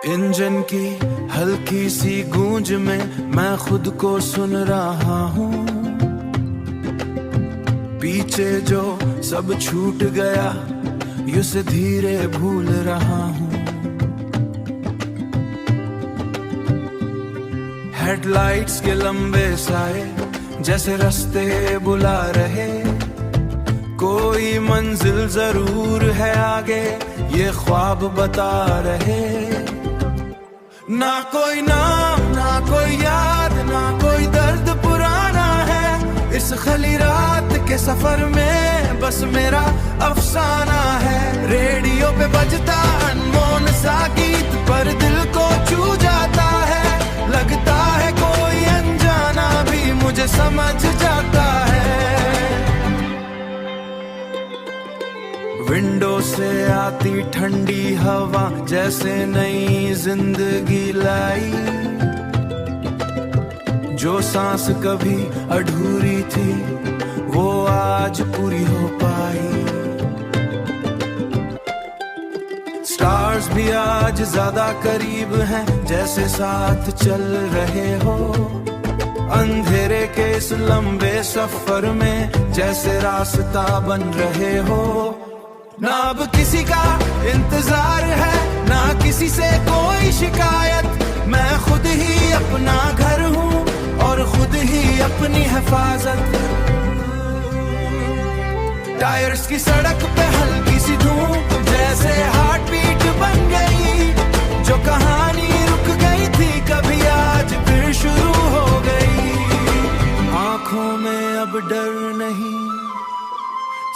Engine की हल्की सी गूंज में मैं खुद को सुन रहा हूँ। पीछे जो सब छूट गया उसे धीरे भूल रहा हूँ। हेडलाइट्स के लंबे साए जैसे रास्ते बुला रहे, कोई मंजिल जरूर है आगे ये ख्वाब बता रहे। ना कोई नाम ना कोई याद ना कोई दर्द पुराना है, इस खली रात के सफर में बस मेरा अफसाना है। रेडियो पे बजता अनमोल सा गीत पर दिल को छू जाता है, लगता है कोई अनजाना भी मुझे समझ जाता है। विंडो से आती ठंडी हवा जैसे नई जिंदगी लाई, जो सांस कभी अधूरी थी वो आज पूरी हो पाई। स्टार्स भी आज ज्यादा करीब हैं जैसे साथ चल रहे हो, अंधेरे के इस लंबे सफर में जैसे रास्ता बन रहे हो। ना अब किसी का इंतजार है ना किसी से कोई शिकायत, मैं खुद ही अपना घर हूँ और खुद ही अपनी हिफाजत। टायर्स की सड़क पे हल्की सी धूप जैसे हार्ट बीट बन गई, जो कहानी रुक गई थी कभी आज फिर शुरू हो गई। आंखों में अब डर नहीं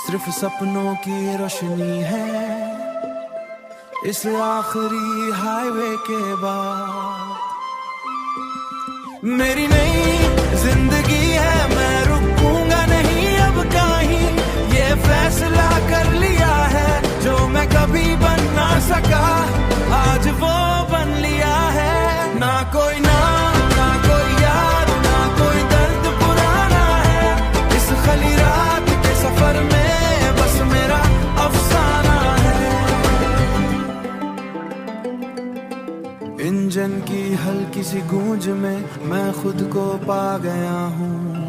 सिर्फ सपनों की रोशनी है, इस आखिरी हाईवे के बाद मेरी नई जिंदगी है। मैं रुकूंगा नहीं अब कहीं, ये फैसला कर लिया है, जो मैं कभी बन ना सका आज वो बन लिया है। ना कोई नाम ना कोई याद ना कोई दर्द पुराना है, इस खली रात के सफर में बस मेरा अफसाना है। इंजन की हल्की सी गूंज में मैं खुद को पा गया हूँ।